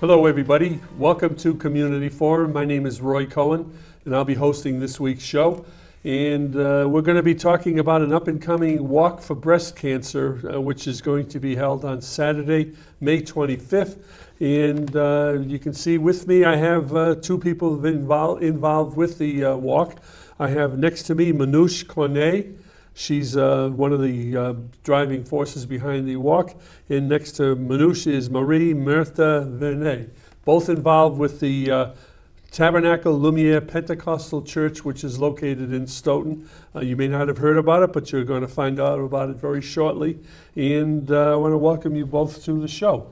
Hello, everybody. Welcome to Community Forum. My name is Roy Cohen, and I'll be hosting this week's show. And we're going to be talking about an up-and-coming walk for breast cancer, which is going to be held on Saturday, May 25th. And you can see with me, I have two people involved with the walk. I have next to me Manouche Cornay. She's one of the driving forces behind the walk. And next to Manouche is Myrtha, Vernet, both involved with the Tabernacle Lumiere Pentecostal Church, which is located in Stoughton. You may not have heard about it, but you're going to find out about it very shortly. And I want to welcome you both to the show.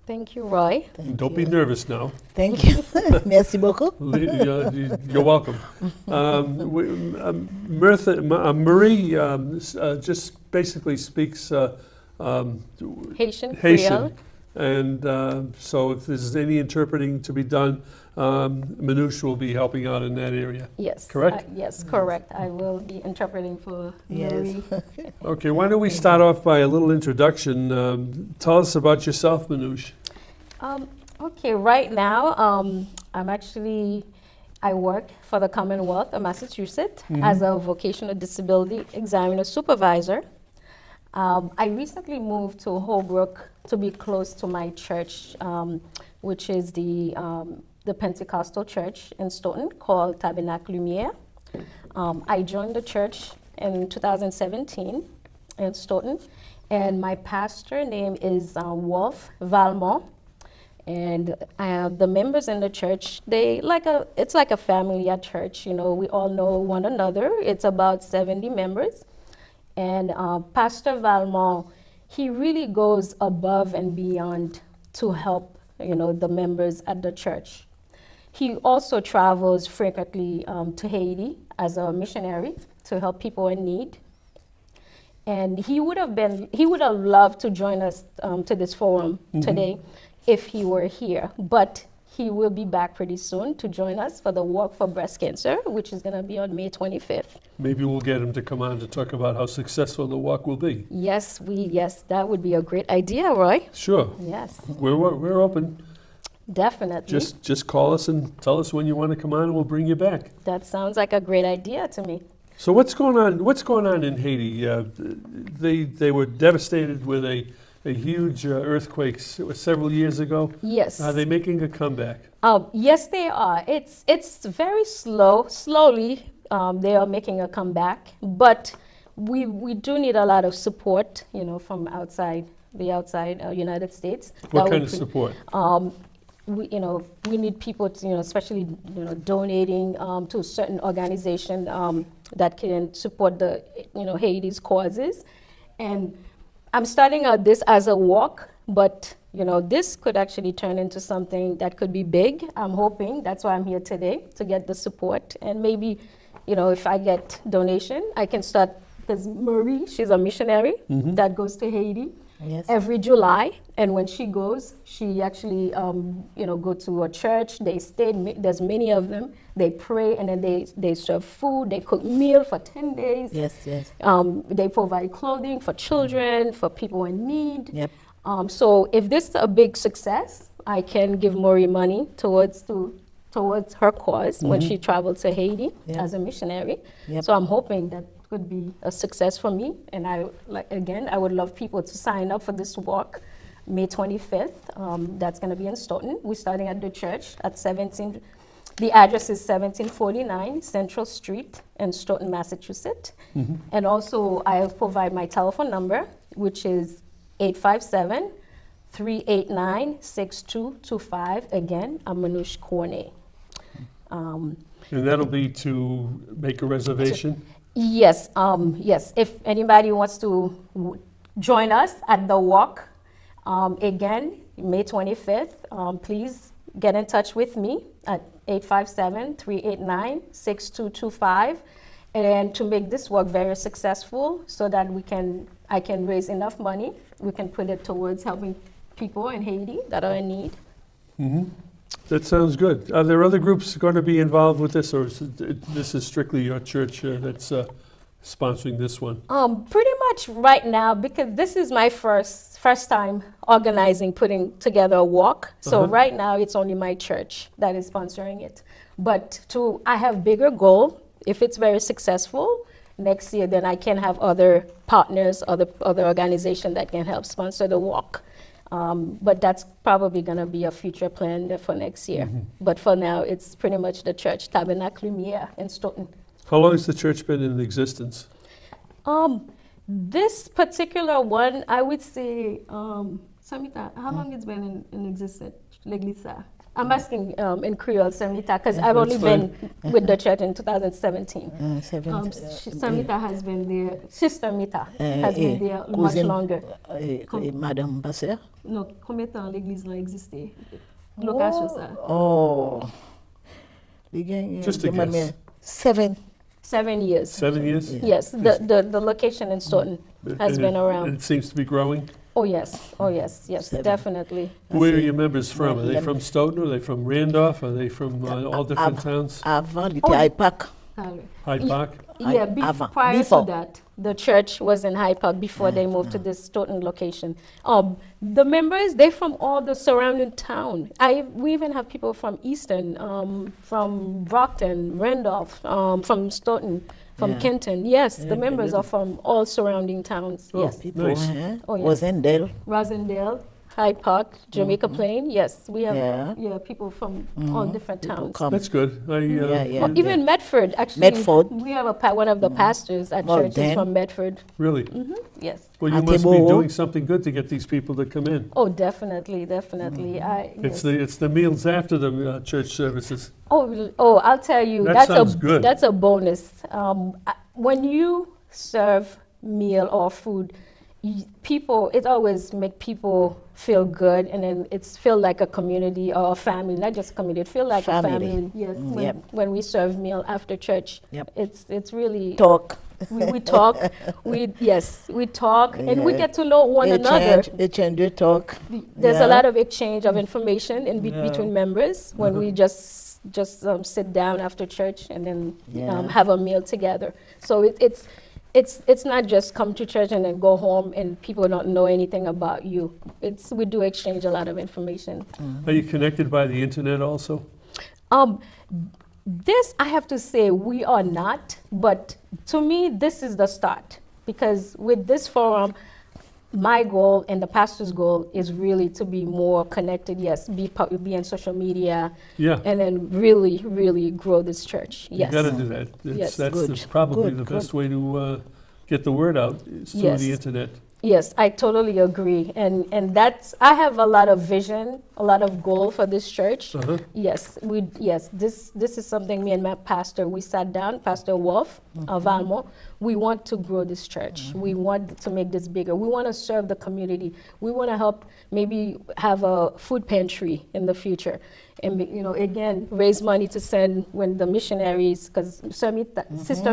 Thank you, Roy. Don't be nervous now. Thank you. Merci beaucoup. You're welcome. Marie just basically speaks Haitian. Haitian. And so if there's any interpreting to be done, Manouche will be helping out in that area. Yes. Correct? Yes, correct. I will be interpreting for Marie. Okay, why don't we start off by a little introduction. Tell us about yourself, Manouche. Okay, right now, I work for the Commonwealth of Massachusetts as a vocational disability examiner supervisor. I recently moved to Holbrook to be close to my church, which is the Pentecostal Church in Stoughton called Tabernacle Lumiere. I joined the church in 2017 in Stoughton, and my pastor name is Wolf Valmont. And the members in the church, it's like a family at church. You know, we all know one another. It's about 70 members. And Pastor Valmont, he really goes above and beyond to help, the members at the church. He also travels frequently to Haiti as a missionary to help people in need. And he would have loved to join us to this forum today if he were here, but he will be back pretty soon to join us for the Walk for Breast Cancer, which is going to be on May 25th. Maybe we'll get him to come on to talk about how successful the walk will be. Yes, that would be a great idea, Roy. Sure. Yes. We're open. Definitely. Just call us and tell us when you want to come on, and we'll bring you back. That sounds like a great idea to me. So what's going on? What's going on in Haiti? They were devastated with a huge earthquake several years ago. Yes. Are they making a comeback? Yes, they are. It's very slowly they are making a comeback, but we do need a lot of support, from the outside United States. What kind of support? We need people to, especially, donating to a certain organization that can support the, Haiti's causes. And I'm starting this as a walk, but, this could actually turn into something that could be big. I'm hoping. That's why I'm here today, to get the support. And maybe, if I get donation, I can start, because Marie, she's a missionary that goes to Haiti. Yes. Every July, and when she goes, she actually, go to a church. They stay. There's many of them. They pray, and then they serve food. They cook meal for 10 days. Yes. They provide clothing for children, for people in need. Yep. So if this is a big success, I can give Maureen money towards her cause when she traveled to Haiti as a missionary. Yep. So I'm hoping that could be a success for me, and I would love people to sign up for this walk May 25th. That's going to be in Stoughton. We're starting at the church at 17. The address is 1749 Central Street in Stoughton, Massachusetts. And also I'll provide my telephone number, which is 857-389-6225. Again, I'm Manouche Cornay. And that'll be to make a reservation? Yes, yes. If anybody wants to join us at the walk, again, May 25th, please get in touch with me at 857-389-6225, and to make this walk very successful, so that I can raise enough money. We can put it towards helping people in Haiti that are in need. That sounds good. Are there other groups going to be involved with this, or this is strictly your church that's sponsoring this one? Pretty much right now, because this is my first time organizing, putting together a walk. So right now it's only my church that is sponsoring it. But I have bigger goal. If it's very successful next year, then I can have other partners, other organization that can help sponsor the walk. But that's probably going to be a future plan for next year. But for now, it's pretty much the church, Tabernacle Lumiere in Stoughton. How long has the church been in existence? This particular one, I would say, Samita, how long it's been in existence, L'Église? I'm asking in Creole, Samita, because I've only been with the church in 2017. Samita has been there, Sister Mita has been there much longer. Madame Basser? Non, combien de temps l'Église a existé? Location, ça? Oh. Just a guess. 7 years. 7 years? Yes, the location in Stoughton has been around. And it seems to be growing? Oh, yes, definitely. Where are your members from? Are they from Stoughton? Are they from Randolph? Are they from all different towns? Avant, il était à Hyde Park. Hyde Park? Yeah, prior to that, the church was in Hyde Park before they moved to this Stoughton location. The members, they're from all the surrounding town. We even have people from Easton, from Brockton, Randolph, from Stoughton, from Kenton. Yes, the members are from all surrounding towns. Oh, yes. People, nice. Oh, yes. Rosendale, Hyde Park, Jamaica Plain. Yes, we have people from all different towns. That's good. Even Medford, actually. We have one of the pastors at church is from Medford. Really? Yes. Well, you must be doing something good to get these people to come in. Oh, definitely. It's the meals after the church services. Oh, I'll tell you. That sounds good. That's a bonus. When you serve meal or food, it always make people feel good, and then it's feel like a community or a family, not just a community. It feel like a family. Yes. When we serve meal after church, it's really talk. We talk. We talk, and we get to know one another. They talk. There's a lot of exchange of information between members when we just sit down after church and then have a meal together. So it's not just come to church and then go home and people don't know anything about you. We do exchange a lot of information. Are you connected by the internet also? This, I have to say, we are not, but to me, this is the start. Because with this forum, my goal and the pastor's goal is really to be more connected, be on social media, and then really, really grow this church. Yes. You got to do that. That's probably the best way to get the word out is through the internet. Yes, I totally agree. And I have a lot of vision, a lot of goal for this church. Yes, this is something me and my pastor, we sat down, Pastor Wolf of Valmont. We want to grow this church. We want to make this bigger. We want to serve the community. We want to help maybe have a food pantry in the future. And, again, raise money to send when the missionaries, because Sister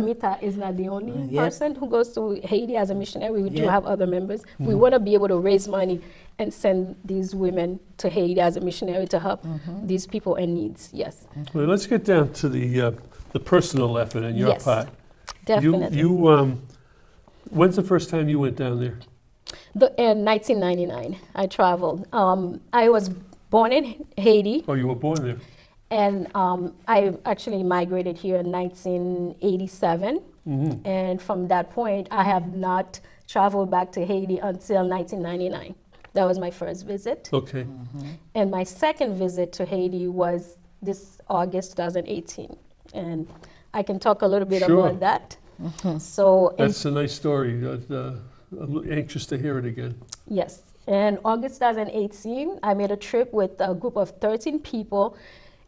Mita is not the only person who goes to Haiti as a missionary. We do have other members. We want to be able to raise money and send these women to Haiti as a missionary to help these people in needs. Yes. Well, let's get down to the personal effort on your part. Definitely. When's the first time you went down there? In 1999, I traveled. I was born in Haiti. Oh, you were born there. And I actually migrated here in 1987. And from that point, I have not traveled back to Haiti until 1999. That was my first visit. Okay. And my second visit to Haiti was this August 2018. And I can talk a little bit about that. So that's a nice story. I'm anxious to hear it again. Yes. In August 2018, I made a trip with a group of 13 people,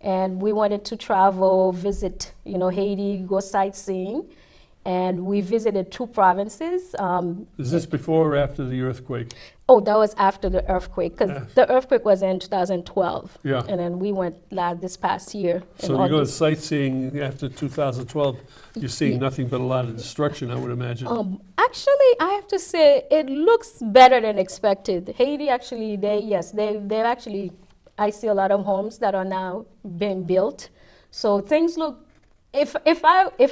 and we wanted to travel, visit, Haiti, go sightseeing, and we visited 2 provinces. Is this before or after the earthquake? Oh, that was after the earthquake, because the earthquake was in 2012. Yeah. And then we went this past year. So you go sightseeing after 2012, you're seeing nothing but a lot of destruction, I would imagine. Actually, I have to say, it looks better than expected. Haiti, actually, they've actually, I see a lot of homes that are now being built. So things look, if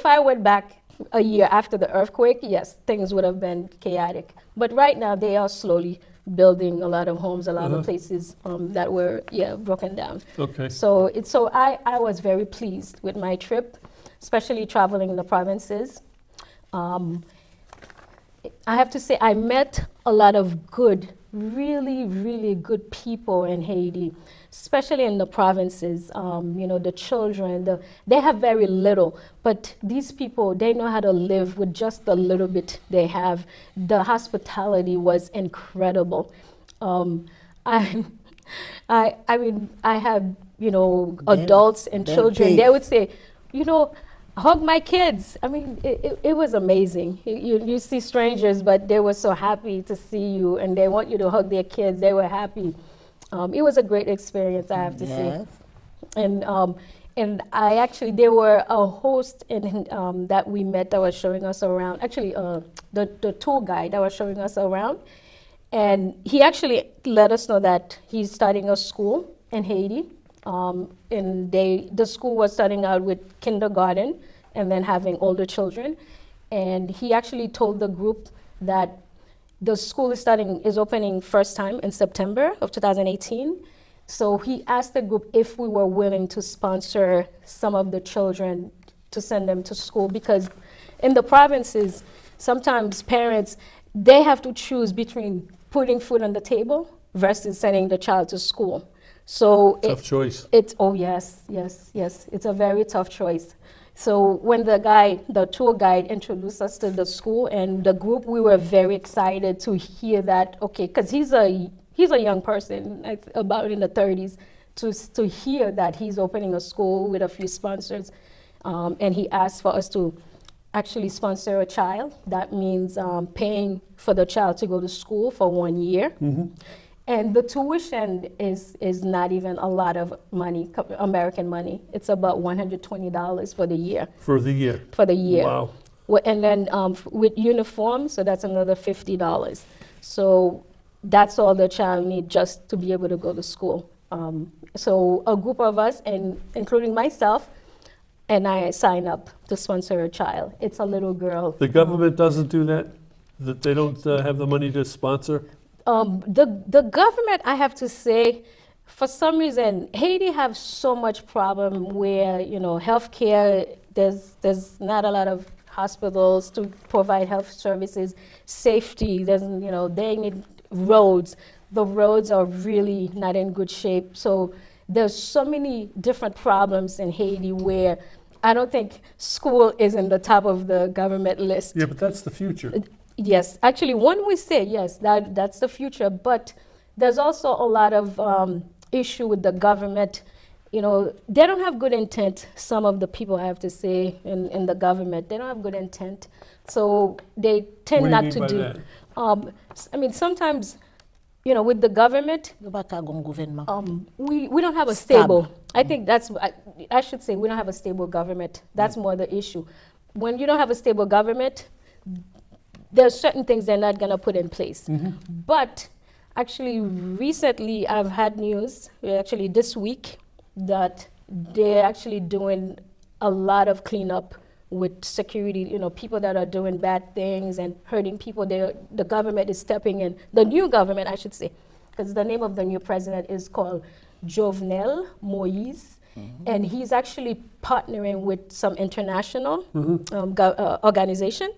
I went back a year after the earthquake, yes, things would have been chaotic. But right now, they are slowly building a lot of homes, a lot of places that were, broken down. Okay. So I was very pleased with my trip, especially traveling in the provinces. I have to say, I met a lot of good, really, really good people in Haiti, especially in the provinces. The children, they have very little, but these people, they know how to live with just the little bit they have. The hospitality was incredible. I mean, I had, adults and children. They would say, hug my kids. I mean, it was amazing. You see strangers, but they were so happy to see you, and they want you to hug their kids. They were happy. It was a great experience, I have to say. And I actually, there were a host that we met that was showing us around. Actually, the tour guide that was showing us around, and he actually let us know that he's starting a school in Haiti. And the school was starting out with kindergarten and then having older children. And he actually told the group that the school is opening first time in September of 2018. So he asked the group if we were willing to sponsor some of the children to send them to school, because in the provinces, sometimes parents, they have to choose between putting food on the table versus sending the child to school. So tough choice. Yes. It's a very tough choice. So when the tour guide introduced us to the school and the group, we were very excited to hear that, okay, because he's a young person, about in the 30s, to hear that he's opening a school with a few sponsors. And he asked for us to actually sponsor a child. That means paying for the child to go to school for 1 year. Mm-hmm. And the tuition is not even a lot of money, American money. It's about $120 for the year. For the year? For the year. Wow. And then with uniform, so that's another $50. So that's all the child needs just to be able to go to school. So a group of us, and including myself, and I signed up to sponsor a child. It's a little girl. The government doesn't do that? That they don't have the money to sponsor? The government, I have to say, for some reason, Haiti have so much problem where, healthcare, there's not a lot of hospitals to provide health services, safety, they need roads. The roads are really not in good shape. So there's so many different problems in Haiti where I don't think school is in the top of the government list. Yeah, but that's the future. Yes, actually, when we say yes, that's the future, but there's also a lot of issue with the government. They don't have good intent. Some of the people, I have to say, in the government, they don't have good intent. So they tend not to do. That? Sometimes, with the government, we don't have a stable. I think I should say we don't have a stable government. That's more the issue. When you don't have a stable government, there's certain things they're not going to put in place. Mm-hmm. But actually, recently, I've had news, actually this week, that they're actually doing a lot of cleanup with security, people that are doing bad things and hurting people. The government is stepping in. The new government, I should say, because the name of the new president is called Jovenel Moïse. Mm-hmm. And he's actually partnering with some international organization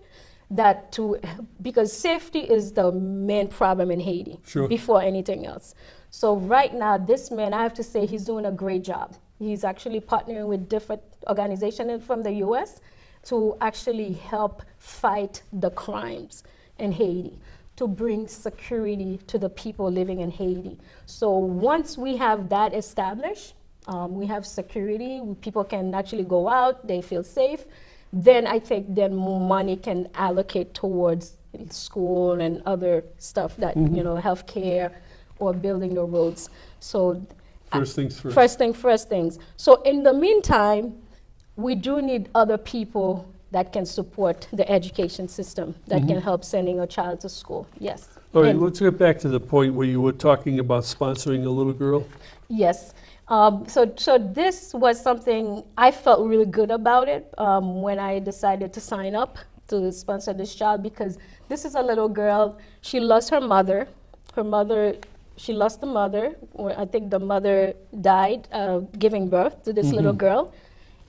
because safety is the main problem in Haiti. Sure. Before anything else. So right now, this man, I have to say, he's doing a great job. He's actually partnering with different organizations from the U.S. to actually help fight the crimes in Haiti, to bring security to the people living in Haiti. So once we have that established, we have security, people can actually go out, they feel safe, then I think more money can allocate towards school and other stuff that, healthcare or building the roads. So first things first. First things. So in the meantime, we do need other people that can support the education system, that can help sending a child to school. Yes. All right, And- let's get back to the point where you were talking about sponsoring a little girl. Yes. So this was something I felt really good about it when I decided to sign up to sponsor this child, because this is a little girl. She lost her mother. She lost the mother. I think the mother died giving birth to this little girl.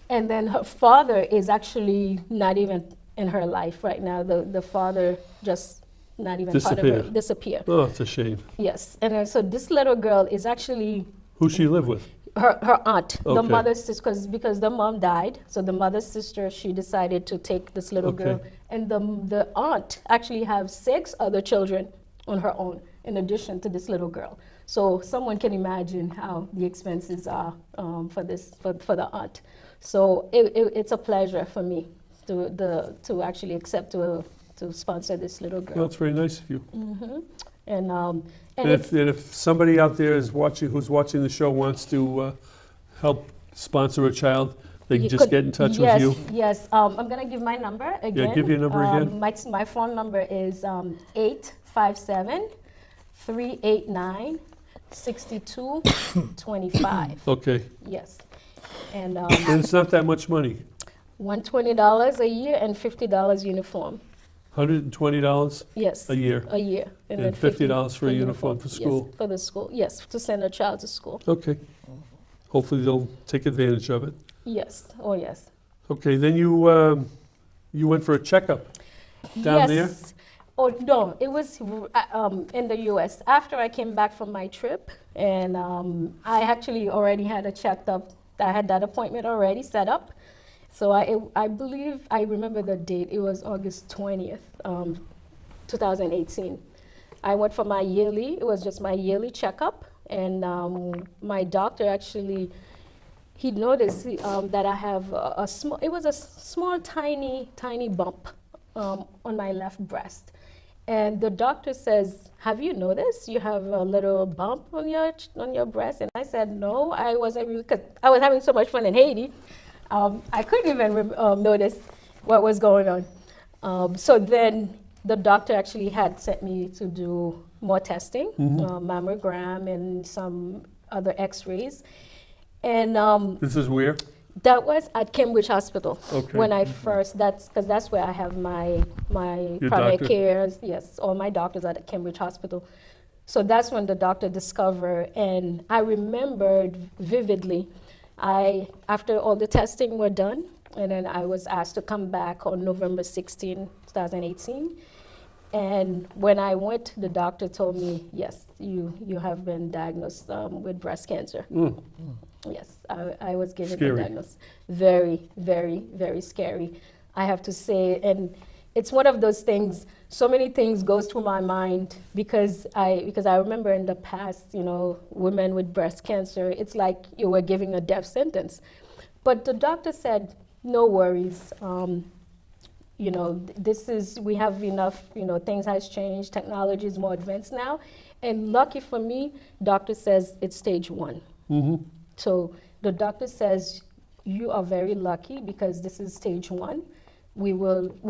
And then her father is actually not even in her life right now. The father just not even part of her. Disappear. Oh, it's a shame. Yes. And so this little girl is actually Who she live with? her aunt, the Okay. mother's sister, because the mom died, so the mother's sister, she decided to take this little Okay. girl, and the aunt actually has 6 other children on her own, in addition to this little girl. So someone can imagine how the expenses are for the aunt. So it's a pleasure for me to actually accept to sponsor this little girl. Well, it's very nice of you. And And if somebody out there is watching, who's watching the show, wants to help sponsor a child, they can you just could- get in touch yes, with you. Yes, I'm going to give my number again. give your number again. My phone number is 857-389-6225. Okay. Yes. And And it's not that much money. $120 a year and $50 uniform. $120 Yes. a year. A year. And then $50 for a uniform for school. Yes, for the school. Yes, to send a child to school. Okay. Hopefully they'll take advantage of it. Yes. Oh, yes. Okay, then you went for a checkup down there? Yes. Oh, no, it was in the U.S. After I came back from my trip, and I actually already had a checkup. I had that appointment already set up. So I believe, I remember the date, it was August 20th, 2018. I went for my yearly, it was just my yearly checkup, and my doctor actually, he noticed that I have a small, it was a small, tiny bump on my left breast. And the doctor says, have you noticed you have a little bump on your breast? And I said, no, I wasn't really, because I was having so much fun in Haiti. I couldn't even notice what was going on. So then the doctor actually had sent me to do more testing, mammogram and some other x-rays. And This is where? that was at Cambridge Hospital. Okay. When I first, because that's where I have my Your primary doctor? care. Yes, all my doctors are at Cambridge Hospital. So that's when the doctor discovered, and I remembered vividly. After all the testing were done, and then I was asked to come back on November 16, 2018. And when I went, the doctor told me, yes, you have been diagnosed with breast cancer. Yes, I was given the Scary. diagnosis. Very, very, very scary, I have to say. And it's one of those things, so many things goes through my mind because I remember in the past, women with breast cancer, it's like you were giving a death sentence. But the doctor said, no worries. We have enough, things has changed, technology is more advanced now. And lucky for me, doctor says it's stage 1. So the doctor says, you are very lucky because this is stage 1. We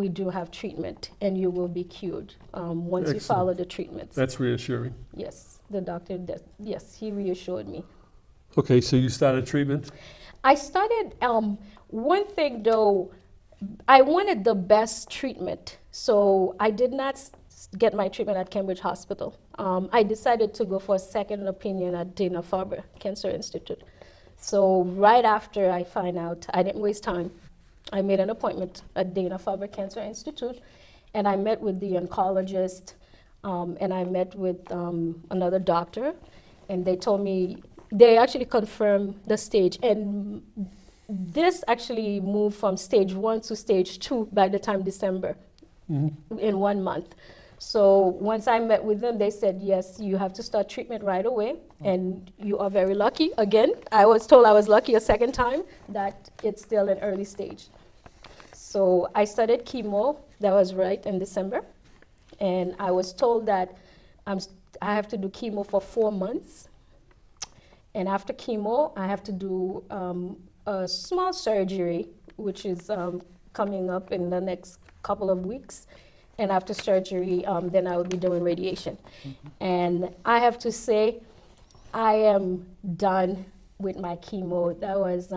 do have treatment and you will be cured once you Excellent. follow the treatments. That's reassuring. Yes, the doctor, yes, he reassured me. Okay, so you started treatment? I started, one thing though, I wanted the best treatment. So I did not get my treatment at Cambridge Hospital. I decided to go for a second opinion at Dana-Farber Cancer Institute. So right after I find out, I didn't waste time. I made an appointment at Dana-Farber Cancer Institute, and I met with the oncologist, and I met with another doctor, and they told me, they actually confirmed the stage. And this actually moved from stage 1 to stage 2 by the time December, in 1 month. So once I met with them, they said, yes, you have to start treatment right away. And you are very lucky. Again, I was told I was lucky a second time that it's still in early stage. So I started chemo, that was right in December. And I was told that I have to do chemo for 4 months. And after chemo, I have to do a small surgery, which is coming up in the next couple of weeks. And after surgery, then I will be doing radiation. And I have to say, I am done with my chemo. That was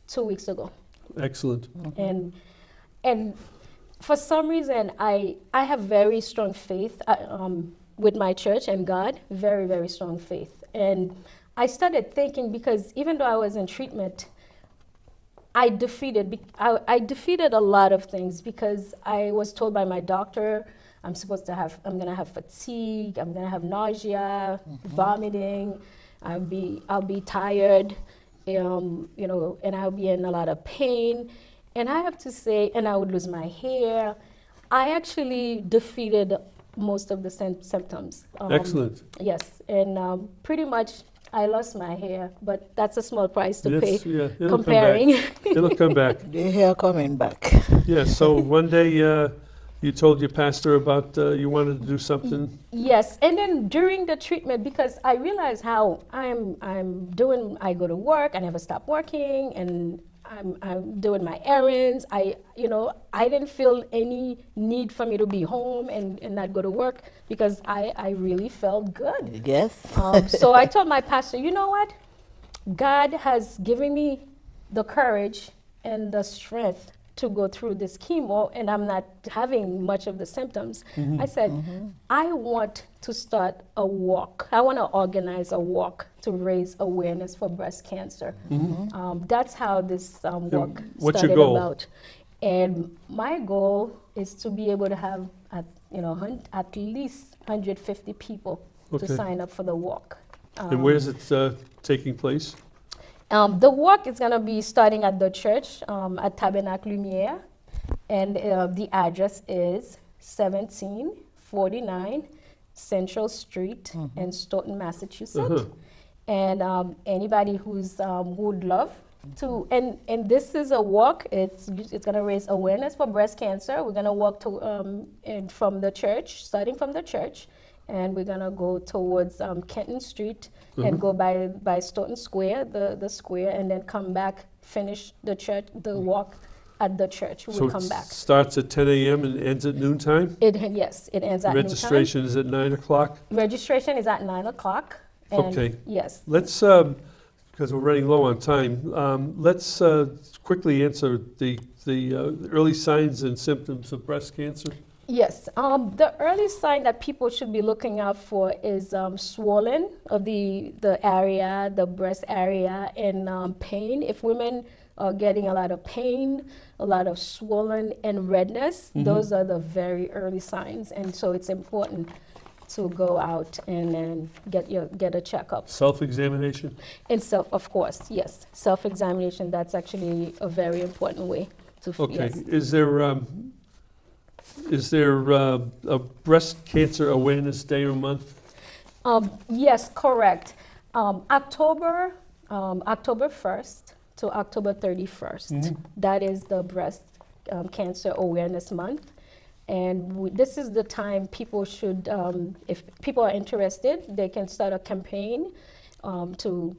2 weeks ago. Excellent. And for some reason, I have very strong faith with my church and God, very, very strong faith. And I started thinking, because even though I was in treatment, I defeated a lot of things, because I was told by my doctor I'm gonna have fatigue, I'm gonna have nausea, vomiting, I'll be tired, and I'll be in a lot of pain. And I have to say, and I would lose my hair. I actually defeated most of the symptoms. Excellent. Yes, and pretty much I lost my hair, but that's a small price to pay Yeah, it'll comparing. Come back. It'll come back. The hair coming back. Yeah, so one day you told your pastor about you wanted to do something. Yes, and then during the treatment, because I realized how I go to work, I never stop working, and I'm doing my errands. I didn't feel any need for me to be home and not go to work, because I really felt good. Yes. So I told my pastor, you know what? God has given me the courage and the strength to go through this chemo, and I'm not having much of the symptoms. I said, I want to start a walk. I want to organize a walk to raise awareness for breast cancer. That's how this walk what's your started goal? about. And my goal is to be able to have at least 150 people to sign up for the walk. And where is it taking place? The walk is going to be starting at the church at Tabernacle Lumiere, and the address is 1749 Central Street in Stoughton, Massachusetts. And anybody who would love to, and this is a walk. It's going to raise awareness for breast cancer. We're going to walk to from the church, starting from the church, and we're going to go towards Kenton Street and go by Stoughton Square, the square, and then come back, finish the church, the walk at the church. We'll come back. Starts at 10 a.m. and ends at noontime? Yes, it ends at noontime. Registration is at 9 o'clock? Registration is at 9 o'clock. Okay. Yes. Let's, because we're running low on time, let's quickly answer the early signs and symptoms of breast cancer. Yes, the early sign that people should be looking out for is swollen of the area, the breast area, and pain. If women are getting a lot of pain, a lot of swollen and redness, those are the very early signs. And so it's important to go out and get a checkup. Self-examination? And of course, yes. Self-examination, that's actually a very important way to. Okay. Yes. Is there a breast cancer awareness day or month? Yes, correct. October 1st to October 31st. That is the breast cancer awareness month. And this is the time people should, if people are interested, they can start a campaign to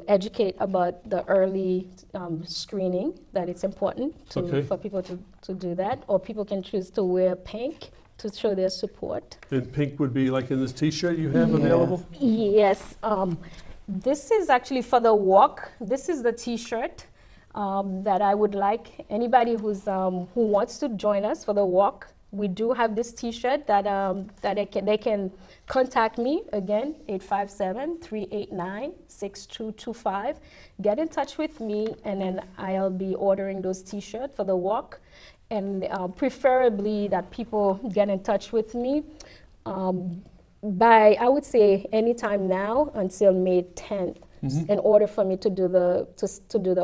educate about the early screening, that it's important for people to do that. Or people can choose to wear pink to show their support. And pink would be like in this T-shirt you have available? Yes. This is actually for the walk. This is the T-shirt that I would like anybody who wants to join us for the walk. We do have this T-shirt that they can contact me again, 857-389-6225. Get in touch with me, and then I'll be ordering those T-shirts for the walk. And preferably that people get in touch with me by, I would say, anytime now until May 10th, in order for me to do the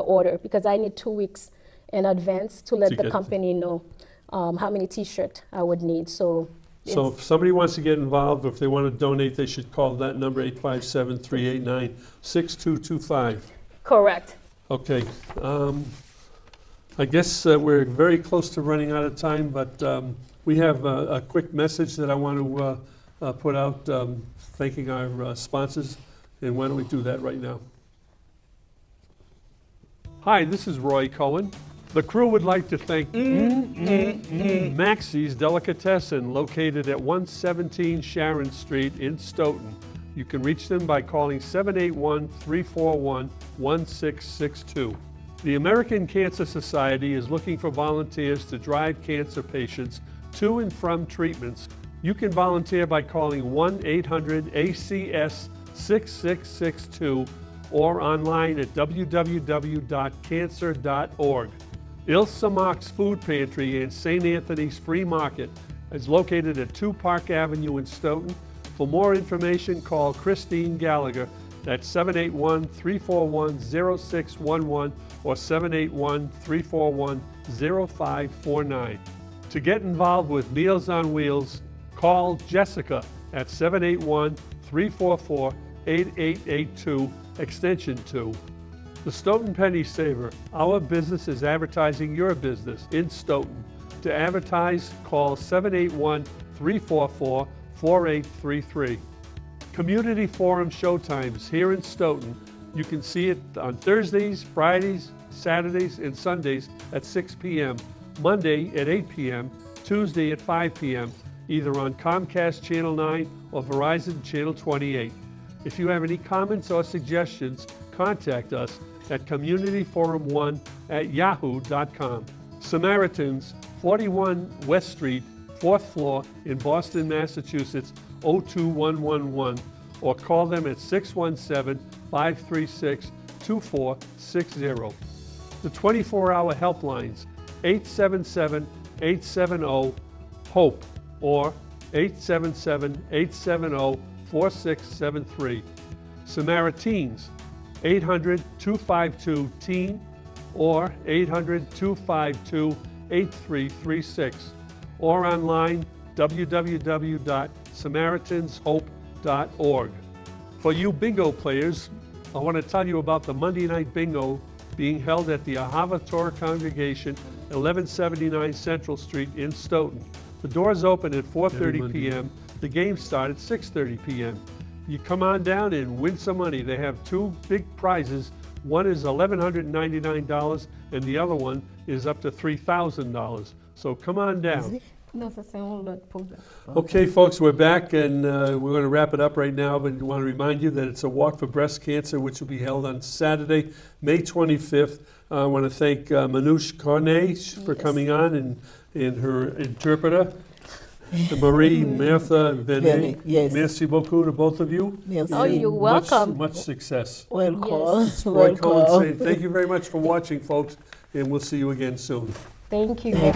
order, because I need 2 weeks in advance to let the company know how many T-shirts I would need. So if somebody wants to get involved, or if they want to donate, they should call that number, 857-389-6225. Correct. Okay. I guess we're very close to running out of time, but we have a quick message that I want to put out, thanking our sponsors, and why don't we do that right now? Hi, this is Roy Cohen. The crew would like to thank Maxie's Delicatessen, located at 117 Sharon Street in Stoughton. You can reach them by calling 781-341-1662. The American Cancer Society is looking for volunteers to drive cancer patients to and from treatments. You can volunteer by calling 1-800-ACS-6662 or online at www.cancer.org. Ilsa Mock's Food Pantry and St. Anthony's Free Market is located at 2 Park Avenue in Stoughton. For more information, call Christine Gallagher at 781-341-0611 or 781-341-0549. To get involved with Meals on Wheels, call Jessica at 781-344-8882, extension 2. The Stoughton Penny Saver. Our business is advertising your business in Stoughton. To advertise, call 781-344-4833. Community Forum showtimes here in Stoughton. You can see it on Thursdays, Fridays, Saturdays, and Sundays at 6 p.m., Monday at 8 p.m., Tuesday at 5 p.m., either on Comcast Channel 9 or Verizon Channel 28. If you have any comments or suggestions, contact us at communityforum1@yahoo.com. Samaritans, 41 West Street, 4th floor in Boston, Massachusetts, 02111, or call them at 617-536-2460. The 24-hour helplines, 877-870-HOPE or 877-870-4673. Samaritans, 800-252-TEEN or 800-252-8336, or online www.samaritans.hope.org. For you bingo players, I want to tell you about the Monday night bingo being held at the Ahava Torah Congregation, 1179 Central Street in Stoughton. The doors open at 4:30 p.m. The games start at 6:30 p.m. You come on down and win some money. They have 2 big prizes. One is $1,199 and the other one is up to $3,000. So come on down. Okay, folks, we're back and we're going to wrap it up right now, but I want to remind you that it's a walk for breast cancer, which will be held on Saturday, May 25th. I want to thank Manouche Cornay for coming on and her interpreter. Marie, Myrtha, Vernet. Yes. Merci beaucoup to both of you. Merci. Oh, you're welcome. Much success. Welcome. Yes. Roy Cohen Welcome. saying thank you very much for watching, folks, and we'll see you again soon. Thank you.